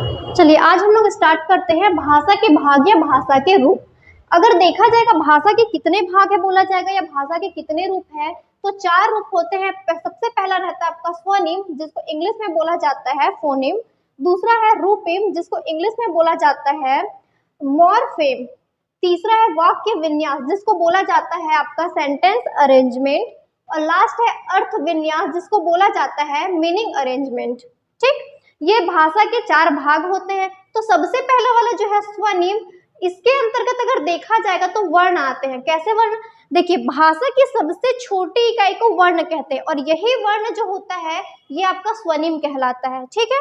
चलिए आज हम लोग स्टार्ट करते हैं भाषा के भाग या भाषा के रूप। अगर देखा जाएगा भाषा के कितने भाग है बोला जाएगा या भाषा के कितने रूप है, तो 4 रूप होते हैं। सबसे पहला रहता है आपका स्वनिम, जिसको इंग्लिश में बोला जाता है फोनिम। दूसरा है रूपिम, जिसको इंग्लिश में बोला जाता है मॉर्फेम। तीसरा है वाक्य विन्यास, जिसको बोला जाता है आपका सेंटेंस अरेंजमेंट। और लास्ट है अर्थ विन्यास, जिसको बोला जाता है मीनिंग अरेंजमेंट। ठीक, ये भाषा के 4 भाग होते हैं। तो सबसे पहला वाला जो है स्वनिम, इसके अंतर्गत अगर देखा जाएगा तो वर्ण आते हैं। कैसे वर्ण? देखिए, भाषा की सबसे छोटी इकाई को वर्ण कहते हैं और यही वर्ण जो होता है ये आपका स्वनिम कहलाता है। ठीक है,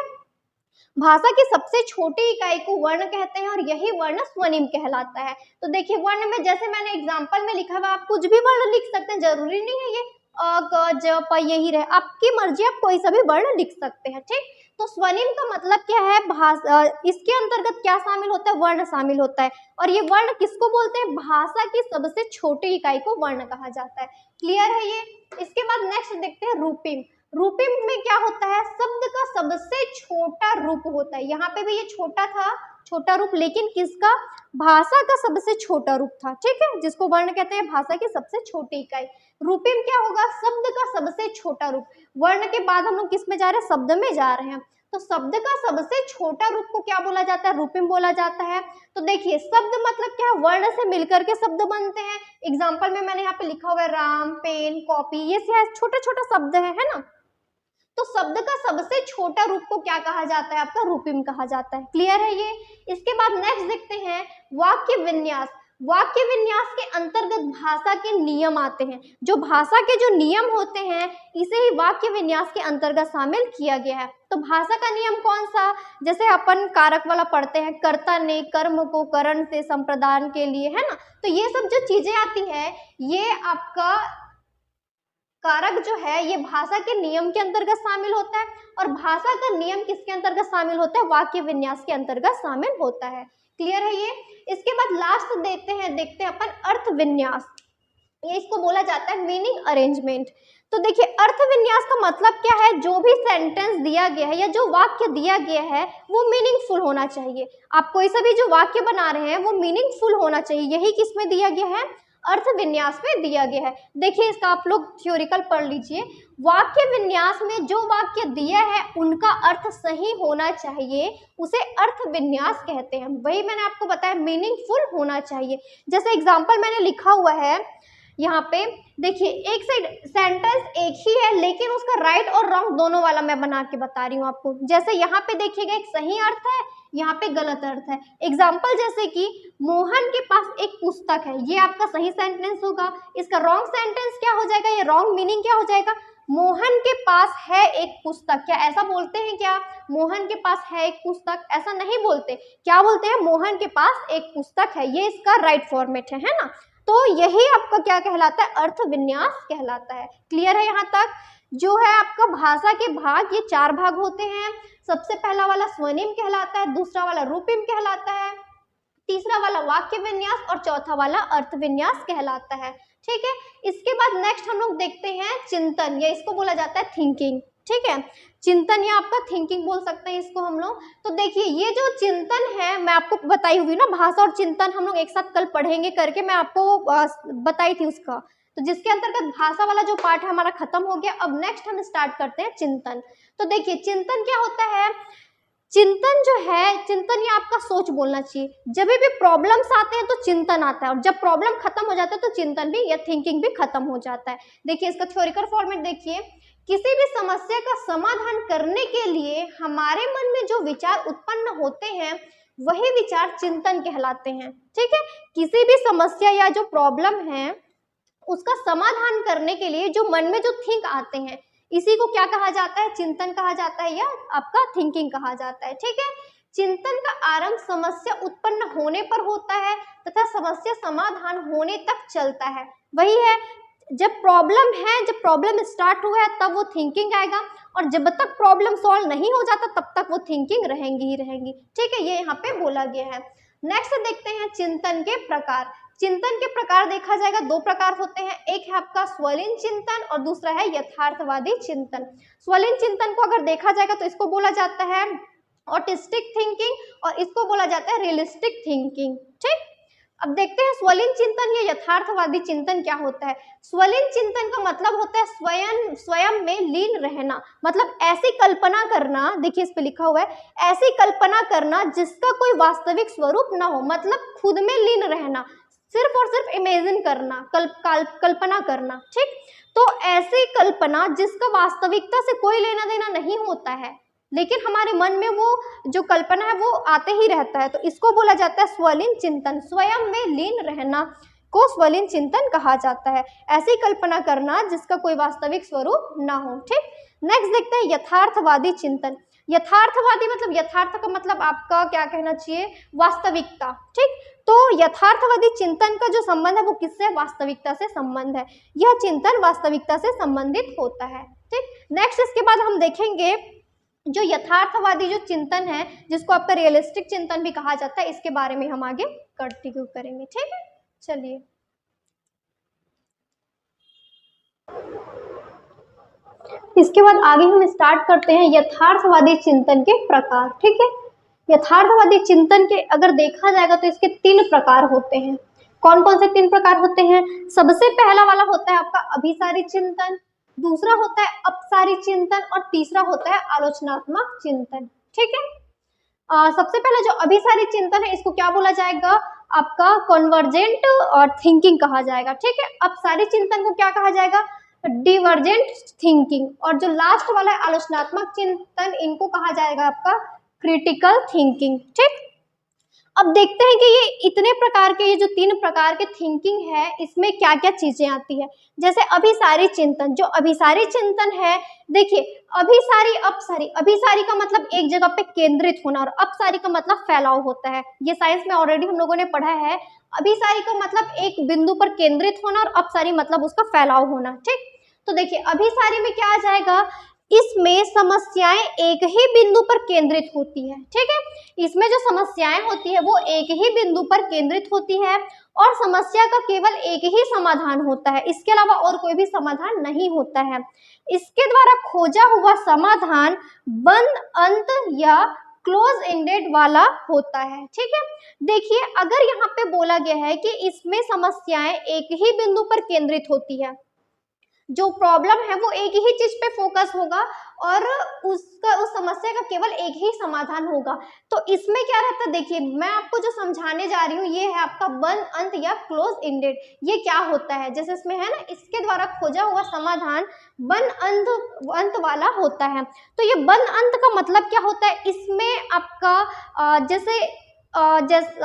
भाषा की सबसे छोटी इकाई को वर्ण कहते हैं और यही वर्ण स्वनिम कहलाता है। तो देखिए, वर्ण में जैसे मैंने एग्जांपल में लिखा हुआ, आप कुछ भी वर्ण लिख सकते हैं, जरूरी नहीं है ये अ क ज प यही रहे, आपकी मर्जी, आप कोई सा भी वर्ण लिख सकते हैं। ठीक, तो स्वनिम का मतलब क्या है? भाषा, इसके अंतर्गत क्या शामिल होता है? वर्ण शामिल होता है। और ये वर्ण किसको बोलते हैं? भाषा की सबसे छोटी इकाई को वर्ण कहा जाता है। क्लियर है ये? इसके बाद नेक्स्ट देखते हैं रूपिम। रूपिम में क्या होता है? शब्द का सबसे छोटा रूप होता है। यहाँ पे भी ये छोटा था, छोटा रूप, लेकिन किसका? भाषा का सबसे छोटा रूप था। ठीक है, जिसको वर्ण कहते हैं भाषा की सबसे छोटी इकाई। रूपिम क्या होगा? शब्द का सबसे छोटा रूप। वर्ण के बाद हम लोग किस में जा रहे हैं? शब्द में जा रहे हैं। तो शब्द का सबसे छोटा रूप को क्या बोला जाता है? रूपिम बोला जाता है। तो देखिए, शब्द मतलब क्या? वर्ण से मिलकर के शब्द बनते हैं। एग्जाम्पल में मैंने यहाँ पे लिखा हुआ है राम, पेन, कॉपी, ये छोटे छोटे शब्द है ना। तो शब्द का सबसे छोटा रूप को क्या कहा जाता है? आपका रूपिम कहा जाता है। क्लियर है ये? इसके बाद नेक्स्ट देखते हैं वाक्य विन्यास। वाक्य विन्यास के अंतर्गत भाषा के नियम आते हैं। जो भाषा के जो नियम होते हैं, इसे ही वाक्य विन्यास के अंतर्गत शामिल किया गया है। तो भाषा का नियम कौन सा? जैसे अपन कारक वाला पढ़ते हैं, कर्ता ने कर्म को करण से संप्रदान के लिए, है ना। तो ये सब जो चीजें आती है, ये आपका कारक जो है ये भाषा के नियम के अंतर्गत शामिल होता है। और भाषा का नियम किसके अंतर्गत शामिल होता है? वाक्य विन्यास के अंतर्गत शामिल होता है। क्लियर है ये? इसके बाद लास्ट देखते हैं अपन अर्थ विन्यास। ये इसको बोला जाता है मीनिंग अरेंजमेंट। तो देखिए, अर्थ विन्यास का मतलब क्या है? जो भी सेंटेंस दिया गया है या जो वाक्य दिया गया है वो मीनिंगफुल होना चाहिए। आप कोई सा भी जो वाक्य बना रहे हैं वो मीनिंगफुल होना चाहिए। यही किस में दिया गया है? अर्थ विन्यास में दिया गया है। देखिए, इसका आप लोग थ्योरिकल पढ़ लीजिए। वाक्य विन्यास में जो वाक्य दिया है उनका अर्थ सही होना चाहिए, उसे अर्थ विन्यास कहते हैं। वही मैंने आपको बताया, मीनिंगफुल होना चाहिए। जैसे एग्जाम्पल मैंने लिखा हुआ है यहाँ पे, देखिए, एक सेंटेंस एक ही है लेकिन उसका राइट और रॉन्ग दोनों वाला मैं बना के बता रही हूँ आपको। जैसे यहाँ पे देखिएगा, एक सही अर्थ है, यहाँ पे गलत अर्थ है। एग्जाम्पल जैसे कि मोहन के पास एक पुस्तक है, ये आपका सही सेंटेंस होगा। इसका रॉन्ग सेंटेंस क्या हो जाएगा? ये रॉन्ग मीनिंग क्या हो जाएगा? मोहन के पास है एक पुस्तक। क्या ऐसा बोलते हैं क्या? मोहन के पास है एक पुस्तक, ऐसा नहीं बोलते। क्या बोलते हैं? मोहन के पास एक पुस्तक है। ये इसका राइट फॉर्मेट है ना। तो यही आपका क्या कहलाता है? अर्थ विन्यास कहलाता है। क्लियर है यहाँ तक? जो है आपका भाषा के भाग, ये 4 भाग होते हैं। सबसे पहला वाला स्वनिम कहलाता है, दूसरा वाला रूपिम कहलाता है, तीसरा वाला वाक्य विन्यास और चौथा वाला अर्थ विन्यास कहलाता है। ठीक है, इसके बाद नेक्स्ट हम लोग देखते हैं चिंतन, या इसको बोला जाता है थिंकिंग। ठीक है, चिंतन या आपका थिंकिंग बोल सकते हैं इसको हम लोग। तो देखिए, ये जो चिंतन है मैं आपको बताई हुई ना, भाषा और चिंतन हम लोग एक साथ कल पढ़ेंगे करके मैं आपको बताई थी उसका। तो जिसके अंतर्गत भाषा वाला जो पार्ट है हमारा खत्म हो गया। अब नेक्स्ट हम स्टार्ट करते हैं चिंतन। तो देखिए, चिंतन क्या होता है? चिंतन जो है, चिंतन या आपका सोच बोलना चाहिए। जब भी प्रॉब्लम्स आते हैं तो चिंतन आता है, और जब प्रॉब्लम खत्म हो जाता है तो चिंतन भी या थिंकिंग भी खत्म हो जाता है। देखिए, इसका थ्योरिकल फॉर्मेट देखिए। किसी भी समस्या का समाधान करने के लिए हमारे मन में जो विचार उत्पन्न होते हैं वही विचार चिंतन कहलाते हैं। ठीक है, किसी भी समस्या या जो प्रॉब्लम है उसका समाधान करने के लिए जो मन में जो थिंक आते हैं, इसी को क्या कहा जाता है? चिंतन कहा जाता है या आपका थिंकिंग कहा जाता है। ठीक है, चिंतन का आरंभ समस्या उत्पन्न होने पर होता है तथा समस्या समाधान होने तक चलता है। वही है, जब प्रॉब्लम है, जब प्रॉब्लम स्टार्ट हुआ है तब वो थिंकिंग आएगा, और जब तक प्रॉब्लम सॉल्व नहीं हो जाता तब तक वो थिंकिंग रहेंगी ही रहेंगी। ठीक है, ये यहाँ पे बोला गया है। नेक्स्ट देखते हैं चिंतन के प्रकार। चिंतन के प्रकार देखा जाएगा, 2 प्रकार होते हैं। एक है आपका स्वलीन चिंतन और दूसरा है यथार्थवादी चिंतन। स्वलीन चिंतन को अगर देखा जाएगा तो इसको बोला जाता है ऑटिस्टिक थिंकिंग और इसको बोला जाता है रियलिस्टिक थिंकिंग। ठीक, अब देखते हैं स्वलीन चिंतन या यथार्थवादी चिंतन क्या होता है। स्वलीन चिंतन का मतलब होता है स्वयं में लीन रहना, मतलब ऐसी कल्पना करना, देखिए इस पे लिखा हुआ है, ऐसी कल्पना करना जिसका कोई वास्तविक स्वरूप ना हो, मतलब खुद में लीन रहना, सिर्फ और सिर्फ इमेजिन करना, कल्पना करना। ठीक, तो ऐसी कल्पना जिसका वास्तविकता से कोई लेना देना नहीं होता है, लेकिन हमारे मन में वो जो कल्पना है वो आते ही रहता है, तो इसको बोला जाता है स्वलीन चिंतन। स्वयं में लीन रहना को स्वलीन चिंतन कहा जाता है, ऐसी कल्पना करना जिसका कोई वास्तविक स्वरूप ना हो। ठीक, नेक्स्ट देखते हैं यथार्थवादी चिंतन। यथार्थवादी मतलब, यथार्थ का मतलब आपका क्या कहना चाहिए, वास्तविकता। ठीक, तो यथार्थवादी चिंतन का जो संबंध है वो किससे, वास्तविकता से संबंध है, यह चिंतन वास्तविकता से संबंधित होता है। ठीक, नेक्स्ट इसके बाद हम देखेंगे जो यथार्थवादी जो चिंतन है, जिसको आपका रियलिस्टिक चिंतन भी कहा जाता है, इसके बारे में हम आगे कंटिन्यू करेंगे। ठीक है, चलिए इसके बाद आगे हम स्टार्ट करते हैं यथार्थवादी चिंतन के प्रकार। ठीक है, यथार्थवादी चिंतन के अगर देखा जाएगा तो इसके 3 प्रकार होते हैं। कौन कौन से 3 प्रकार होते हैं? सबसे पहला वाला होता है आपका अभिसारी चिंतन, दूसरा होता है अपसारी चिंतन और तीसरा होता है आलोचनात्मक चिंतन। ठीक है, सबसे पहले जो अभिसारी चिंतन है इसको क्या बोला जाएगा, आपका कन्वर्जेंट थिंकिंग कहा जाएगा। ठीक है, अपसारी चिंतन को क्या कहा जाएगा, डिवर्जेंट थिंकिंग, और जो लास्ट वाला है आलोचनात्मक चिंतन, इनको कहा जाएगा आपका क्रिटिकल थिंकिंग। ठीक, अब देखते हैं कि ये इतने प्रकार के, ये जो 3 प्रकार के थिंकिंग है, इसमें क्या क्या चीजें आती है। जैसे अभिसारी चिंतन, जो अभिसारी चिंतन है, देखिए अभिसारी अपसारी, अभिसारी का मतलब एक जगह पे केंद्रित होना और अपसारी का मतलब फैलाव होता है। ये साइंस में ऑलरेडी हम लोगों ने पढ़ा है। अभिसारी का मतलब एक बिंदु पर केंद्रित होना और अपसारी मतलब उसका फैलाव होना। ठीक, तो देखिए अभिसारी में क्या आ जाएगा, इसमें समस्याएं एक ही बिंदु पर केंद्रित होती है। ठीक है, इसमें जो समस्याएं होती है वो एक ही बिंदु पर केंद्रित होती है और समस्या का केवल एक ही समाधान होता है, इसके अलावा और कोई भी समाधान नहीं होता है। इसके द्वारा खोजा हुआ समाधान बंद अंत या क्लोज एंडेड वाला होता है। ठीक है, देखिए अगर यहाँ पे बोला गया है कि इसमें समस्याएं एक ही बिंदु पर केंद्रित होती है, जो प्रॉब्लम है वो एक ही चीज पे फोकस होगा और उसका उस समस्या का केवल एक ही समाधान होगा, तो इसमें क्या रहता है, देखिए मैं आपको जो समझाने जा रही हूँ ये है आपका बंद अंत या क्लोज एंडेड। ये क्या होता है, जैसे इसमें है ना, इसके द्वारा खोजा हुआ समाधान बंद अंत वाला होता है। तो ये बंद अंत का मतलब क्या होता है, इसमें आपका जैसे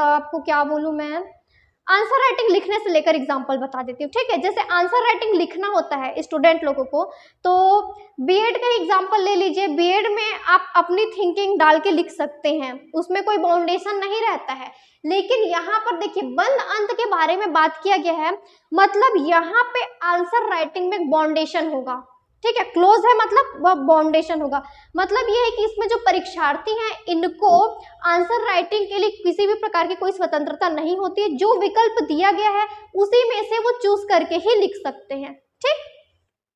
आपको क्या बोलूं मैं, आंसर राइटिंग लिखने से लेकर एग्जाम्पल बता देती हूँ। ठीक है, जैसे आंसर राइटिंग लिखना होता है स्टूडेंट लोगों को, तो बीएड का एग्जाम्पल ले लीजिए। बीएड में आप अपनी थिंकिंग डाल के लिख सकते हैं, उसमें कोई बाउंडेशन नहीं रहता है, लेकिन यहाँ पर देखिए बंद अंत के बारे में बात किया गया है, मतलब यहाँ पे आंसर राइटिंग में बाउंडेशन होगा। ठीक है, क्लोज है मतलब वह बाउंडेशन होगा, मतलब यह है कि इसमें जो परीक्षार्थी हैं इनको आंसर राइटिंग के लिए किसी भी प्रकार की कोई स्वतंत्रता नहीं होती है, जो विकल्प दिया गया है उसी में से वो चूज करके ही लिख सकते हैं। ठीक,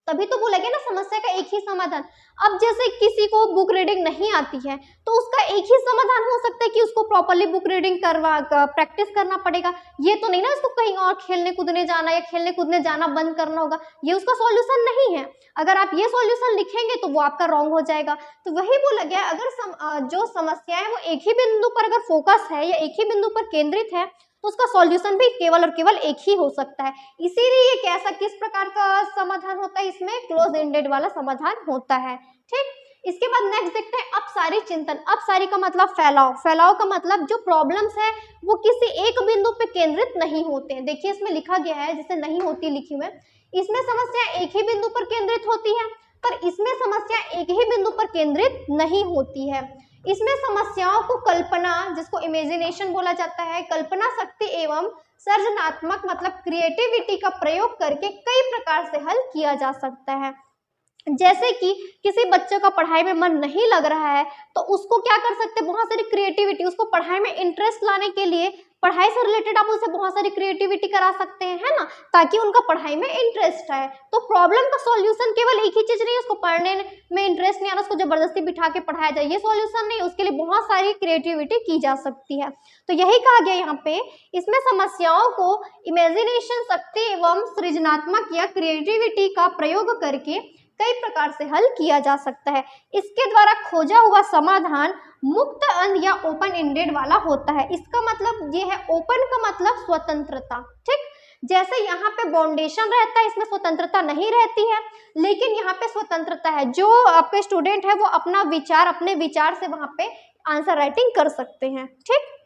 तभी तो बोला गया ना समस्या का एक ही समाधान। अब जैसे किसी को बुक रीडिंग नहीं आती है तो उसका एक ही समाधान हो सकता है कि उसको प्रॉपर्ली बुक रीडिंग प्रैक्टिस करना पड़ेगा। ये तो नहीं ना उसको कहीं और खेलने कूदने जाना या खेलने कूदने जाना बंद करना होगा, ये उसका सॉल्यूशन नहीं है। अगर आप ये सॉल्यूशन लिखेंगे तो वो आपका रॉन्ग हो जाएगा। तो वही बोला गया, अगर जो समस्या है वो एक ही बिंदु पर अगर फोकस है या एक ही बिंदु पर केंद्रित है तो उसका सॉल्यूशन भी केवल और केवल एक ही हो सकता है। इसीलिए कैसा किस प्रकार का समाधान होता है, इसमें क्लोज एंडेड वाला समाधान होता है। ठीक, इसके बाद नेक्स्ट देखते हैं अपसारी चिंतन। अपसारी का मतलब फैलाव, फैलाव का मतलब जो प्रॉब्लम्स है वो किसी एक बिंदु पे केंद्रित नहीं होते हैं। देखिए इसमें लिखा गया है, जैसे नहीं होती लिखी हुई, इसमें समस्या एक ही बिंदु पर केंद्रित होती है, पर इसमें समस्या एक ही बिंदु पर केंद्रित नहीं होती है। इसमें समस्याओं को कल्पना, जिसको इमेजिनेशन बोला जाता है, कल्पना शक्ति एवं सृजनात्मक मतलब क्रिएटिविटी का प्रयोग करके कई प्रकार से हल किया जा सकता है। जैसे कि किसी बच्चे का पढ़ाई में मन नहीं लग रहा है तो उसको क्या कर सकते हैं, बहुत सारी क्रिएटिविटी, उसको पढ़ाई में इंटरेस्ट लाने के लिए पढ़ाई से रिलेटेड आप उसे बहुत सारी क्रिएटिविटी करा सकते हैं, है ना, ताकि उनका पढ़ाई में इंटरेस्ट आए। तो प्रॉब्लम का सॉल्यूशन केवल एक ही चीज नहीं है, उसको पढ़ने में इंटरेस्ट नहीं आ रहा, उसको जबरदस्ती बिठा के पढ़ाया जाए, ये सॉल्यूशन नहीं, उसके लिए बहुत सारी क्रिएटिविटी की जा सकती है। तो यही कहा गया यहाँ पे, इसमें समस्याओं को इमेजिनेशन शक्ति एवं सृजनात्मक या क्रिएटिविटी का प्रयोग करके कई प्रकार से हल किया जा सकता है। इसके द्वारा खोजा हुआ समाधान मुक्त अंध या ओपन एंडेड वाला होता है। इसका मतलब ये है, ओपन का मतलब स्वतंत्रता, ठीक, जैसे यहाँ पे बाउंडेशन रहता है, इसमें स्वतंत्रता नहीं रहती है, लेकिन यहाँ पे स्वतंत्रता है, जो आपके स्टूडेंट है वो अपना विचार, अपने विचार से वहां पे आंसर राइटिंग कर सकते हैं, ठीक।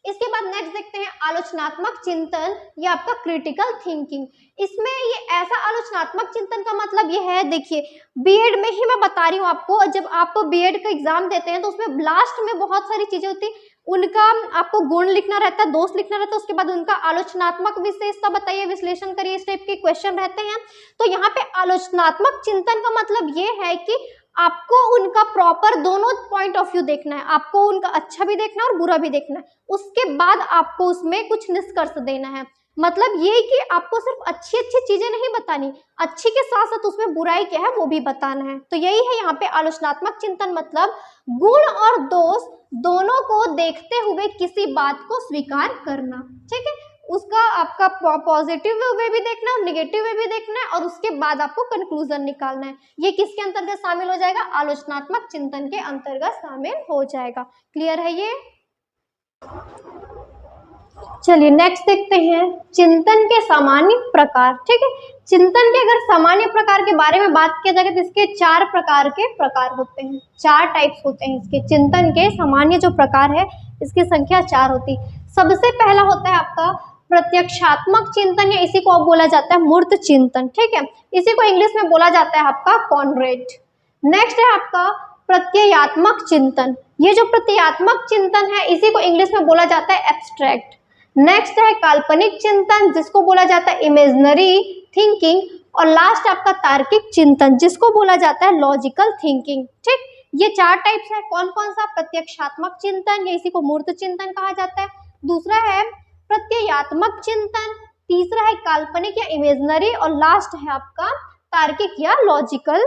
इसके बाद नेक्स्ट देखते हैं आलोचनात्मक चिंतन या आपका क्रिटिकल थिंकिंग। इसमें ये ऐसा आलोचनात्मक चिंतन का मतलब ये है, देखिए बीएड में ही मैं बता रही हूँ आपको, जब आप बीएड का एग्जाम देते हैं तो उसमें लास्ट में बहुत सारी चीजें होती, उनका आपको गुण लिखना रहता है, दोष लिखना रहता है, उसके बाद उनका आलोचनात्मक विशेषता बताइए, विश्लेषण करिए, इस टाइप के क्वेश्चन रहते हैं। तो यहाँ पे आलोचनात्मक चिंतन का मतलब ये है कि आपको उनका प्रॉपर दोनों पॉइंट ऑफ व्यू देखना है, आपको उनका अच्छा भी देखना है और बुरा भी देखना है, उसके बाद आपको उसमें कुछ निष्कर्ष देना है। मतलब ये कि आपको सिर्फ अच्छी अच्छी चीजें नहीं बतानी, अच्छी के साथ साथ उसमें बुराई क्या है वो भी बताना है। तो यही है यहाँ पे आलोचनात्मक चिंतन, मतलब गुण और दोष दोनों को देखते हुए किसी बात को स्वीकार करना, ठीक है, उसका आपका पॉजिटिव वे भी देखना है, नेगेटिव वे भी देखना है, और उसके बाद आपको कंक्लूजन निकालना है। ये किसके अंतर्गत शामिल हो जाएगा, आलोचनात्मक चिंतन के अंतर्गत शामिल हो जाएगा। क्लियर है ये? चलिए नेक्स्ट देखते हैं चिंतन के सामान्य प्रकार, ठीक है। चिंतन के अगर सामान्य प्रकार के बारे में बात किया जाए तो इसके 4 प्रकार के प्रकार होते हैं, 4 टाइप्स होते हैं इसके। चिंतन के सामान्य जो प्रकार है इसकी संख्या 4 होती। सबसे पहला होता है आपका प्रत्यक्षात्मक चिंतन, या इसी को बोला जाता है मूर्त चिंतन, ठीक है, इसी को इंग्लिश में बोला जाता है आपका कॉन्क्रीट। नेक्स्ट है आपका प्रत्ययात्मक चिंतन, ये जो प्रत्ययात्मक चिंतन है इसी को इंग्लिश में बोला जाता है एब्स्ट्रैक्ट। नेक्स्ट है काल्पनिक चिंतन, जिसको बोला जाता है इमेजिनरी थिंकिंग, और लास्ट आपका तार्किक चिंतन, जिसको बोला जाता है लॉजिकल थिंकिंग, ठीक। ये 4 टाइप्स है। कौन कौन सा, प्रत्यक्षात्मक चिंतन, या इसी को मूर्त चिंतन कहा जाता है, दूसरा है प्रत्ययात्मक चिंतन, तीसरा है काल्पनिक या इमेजिनरी, और लास्ट है आपका तार्किक या लॉजिकल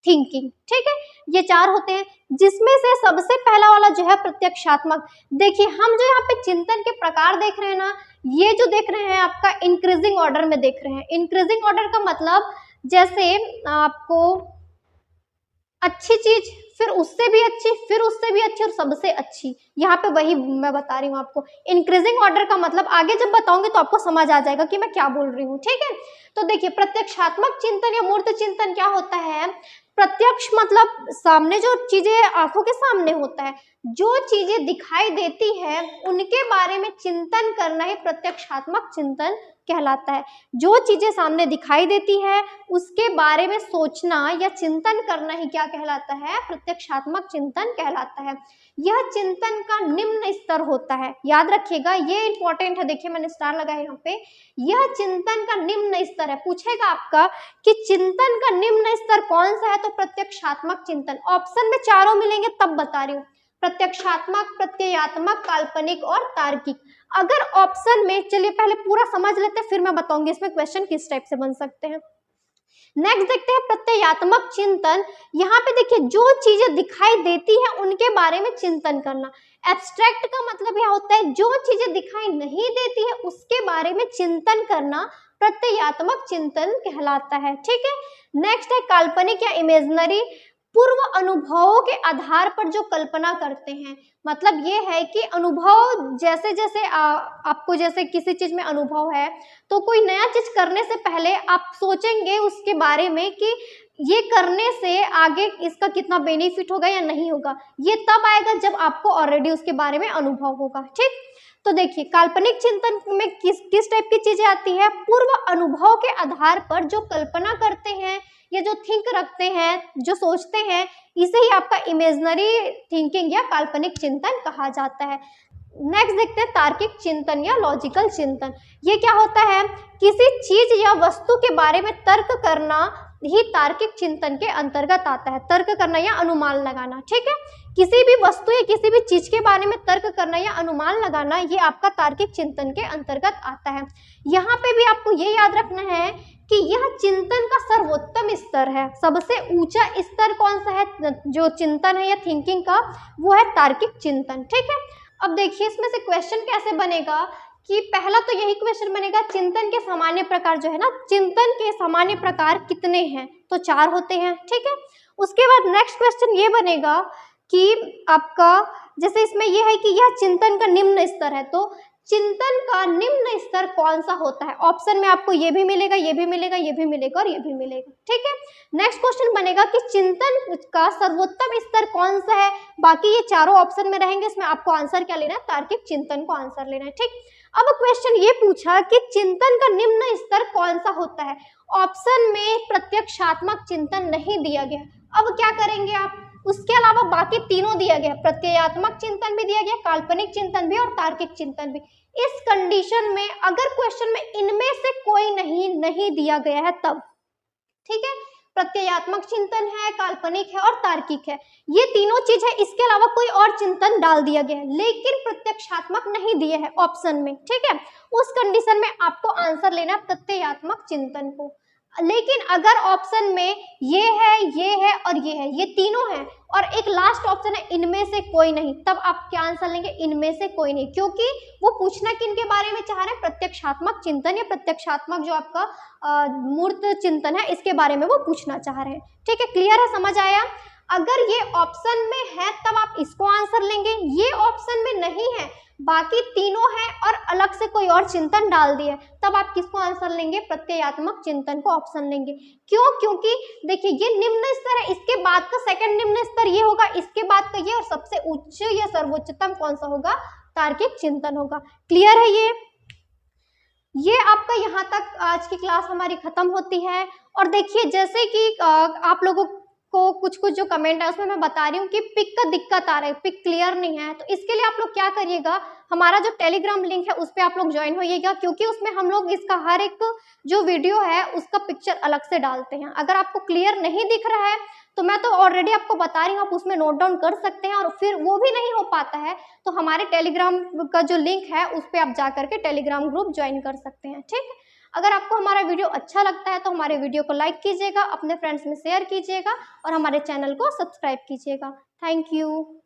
थिंकिंग, ठीक है। ये 4 होते हैं, जिसमें से सबसे पहला वाला जो है प्रत्यक्षात्मक। देखिए हम जो यहाँ पे चिंतन के प्रकार देख रहे हैं ना, ये जो देख रहे हैं आपका इंक्रीजिंग ऑर्डर में देख रहे हैं। इंक्रीजिंग ऑर्डर का मतलब जैसे आपको अच्छी चीज, फिर उससे भी अच्छी, फिर उससे भी अच्छी, और सबसे अच्छी, यहाँ पे वही मैं बता रही हूँ आपको। इंक्रीजिंग ऑर्डर का मतलब आगे जब बताऊंगी तो आपको समझ आ जाएगा कि मैं क्या बोल रही हूँ, ठीक है। तो देखिए प्रत्यक्षात्मक चिंतन या मूर्त चिंतन क्या होता है, प्रत्यक्ष मतलब सामने जो चीजें आंखों के सामने होता है, जो चीजें दिखाई देती है उनके बारे में चिंतन करना ही प्रत्यक्षात्मक चिंतन कहलाता है। जो चीजें सामने दिखाई देती है उसके बारे में सोचना या चिंतन करना ही क्या कहलाता है, प्रत्यक्षात्मक चिंतन कहलाता है। यह चिंतन का निम्न स्तर होता है, याद रखिएगा ये इंपॉर्टेंट है, देखिए मैंने स्टार लगाया यहाँ पे। यह चिंतन का निम्न स्तर है, पूछेगा आपका कि चिंतन का निम्न स्तर कौन सा है, तो प्रत्यक्षात्मक चिंतन। ऑप्शन में चारों मिलेंगे तब बता रही हूँ, प्रत्यक्षात्मक, प्रत्ययात्मक, काल्पनिक और तार्किक। अगर ऑप्शन में, चलिए पहले पूरा समझ लेते हैं फिर मैं बताऊंगी इसमें क्वेश्चन किस टाइप से बन सकते हैं। नेक्स्ट देखते हैं प्रत्ययात्मक चिंतन। यहाँ पे देखिए जो चीजें दिखाई देती है उनके बारे में चिंतन करना। एब्स्ट्रैक्ट का मतलब यह होता है जो चीजें दिखाई नहीं देती है उसके बारे में चिंतन करना प्रत्ययात्मक चिंतन कहलाता है, ठीक है। नेक्स्ट है काल्पनिक या इमेजिनरी, पूर्व अनुभवों के आधार पर जो कल्पना करते हैं। मतलब ये है कि अनुभव जैसे जैसे आपको जैसे किसी चीज में अनुभव है तो कोई नया चीज करने से पहले आप सोचेंगे उसके बारे में कि ये करने से आगे इसका कितना बेनिफिट होगा या नहीं होगा, ये तब आएगा जब आपको ऑलरेडी उसके बारे में अनुभव होगा, ठीक। तो देखिए काल्पनिक चिंतन में किस टाइप की चीजें आती है, पूर्व अनुभव के आधार पर जो कल्पना करते हैं या जो थिंक रखते हैं, जो सोचते हैं, इसे ही आपका इमेजिनरी थिंकिंग या काल्पनिक चिंतन कहा जाता है। नेक्स्ट देखते हैं तार्किक चिंतन या लॉजिकल चिंतन। ये क्या होता है, किसी चीज या वस्तु के बारे में तर्क करना ही तार्किक चिंतन के अंतर्गत आता है। तर्क करना या अनुमान लगाना, ठीक है, किसी भी वस्तु या किसी भी चीज के बारे में तर्क करना या अनुमान लगाना, ये आपका तार्किक चिंतन के अंतर्गत आता है। यहाँ पे भी आपको ये याद रखना है कि यह चिंतन का सर्वोत्तम स्तर है। सबसे ऊंचा स्तर कौन सा है जो चिंतन है या थिंकिंग का, वो है तार्किक चिंतन, ठीक है। अब देखिए इसमें से क्वेश्चन कैसे बनेगा कि पहला तो यही क्वेश्चन बनेगा, चिंतन के सामान्य प्रकार जो है ना, चिंतन के सामान्य प्रकार कितने हैं, तो 4 होते हैं, ठीक है। उसके बाद नेक्स्ट क्वेश्चन ये बनेगा कि आपका जैसे इसमें यह है कि यह चिंतन का निम्न स्तर है, तो चिंतन का निम्न स्तर कौन सा होता है। ऑप्शन में आपको ये भी मिलेगा, ये भी मिलेगा, ये भी मिलेगा और ये भी मिलेगा, ठीक है। नेक्स्ट क्वेश्चन बनेगा कि चिंतन का सर्वोत्तम स्तर कौन सा है। बाकी ये चारों ऑप्शन में रहेंगे, इसमें आपको आंसर क्या लेना है, तार्किक चिंतन को आंसर लेना है, ठीक। अब क्वेश्चन ये पूछा कि चिंतन का निम्न स्तर कौन सा होता है। ऑप्शन में प्रत्यक्षात्मक चिंतन नहीं दिया गया। अब क्या करेंगे आप, उसके अलावा बाकी तीनों दिया गया, प्रत्ययात्मक चिंतन भी दिया गया, काल्पनिक चिंतन भी और तार्किक चिंतन भी। इस कंडीशन में अगर क्वेश्चन में इनमें से कोई नहीं दिया गया है तब, ठीक है, प्रत्ययात्मक चिंतन है, काल्पनिक है और तार्किक है, ये तीनों चीज है, इसके अलावा कोई और चिंतन डाल दिया गया है लेकिन प्रत्यक्षात्मक नहीं दिए है ऑप्शन में, ठीक है, उस कंडीशन में आपको आंसर लेना है प्रत्ययात्मक चिंतन को। लेकिन अगर ऑप्शन में ये है और ये है, ये तीनों हैं और एक लास्ट ऑप्शन है इनमें से कोई नहीं, तब आप क्या आंसर लेंगे, इनमें से कोई नहीं, क्योंकि वो पूछना किनके बारे में चाह रहे हैं, प्रत्यक्षात्मक चिंतन या प्रत्यक्षात्मक जो आपका मूर्त चिंतन है इसके बारे में वो पूछना चाह रहे हैं, ठीक है। क्लियर है, समझ आया। अगर ये ऑप्शन में है तब आप इसको आंसर लेंगे, ये ऑप्शन में नहीं है, बाकी तीनों हैं और अलग से कोई और चिंतन डाल दिए, तब आप किसको आंसर लेंगे, प्रत्ययात्मक चिंतन को ऑप्शन लेंगे। क्यों, क्योंकि देखिए ये निम्न स्तर है, इसके बाद का सेकंड निम्न स्तर ये होगा, इसके बाद का ये, और सबसे उच्च या सर्वोच्चतम कौन सा होगा, तार्किक चिंतन होगा। क्लियर है ये आपका यहाँ तक आज की क्लास हमारी खत्म होती है। और देखिए जैसे कि आप लोगों को कुछ जो कमेंट है उसमें मैं बता रही हूँ कि पिक का दिक्कत आ रहा है, पिक क्लियर नहीं है, तो इसके लिए आप लोग क्या करिएगा, हमारा जो टेलीग्राम लिंक है उस पर आप लोग ज्वाइन होइएगा, क्योंकि उसमें हम लोग इसका हर एक जो वीडियो है उसका पिक्चर अलग से डालते हैं। अगर आपको क्लियर नहीं दिख रहा है तो मैं तो ऑलरेडी आपको बता रही हूँ, आप उसमें नोट डाउन कर सकते हैं, और फिर वो भी नहीं हो पाता है तो हमारे टेलीग्राम का जो लिंक है उस पर आप जा करके टेलीग्राम ग्रुप ज्वाइन कर सकते हैं, ठीक है। अगर आपको हमारा वीडियो अच्छा लगता है तो हमारे वीडियो को लाइक कीजिएगा, अपने फ्रेंड्स में शेयर कीजिएगा और हमारे चैनल को सब्सक्राइब कीजिएगा। Thank you.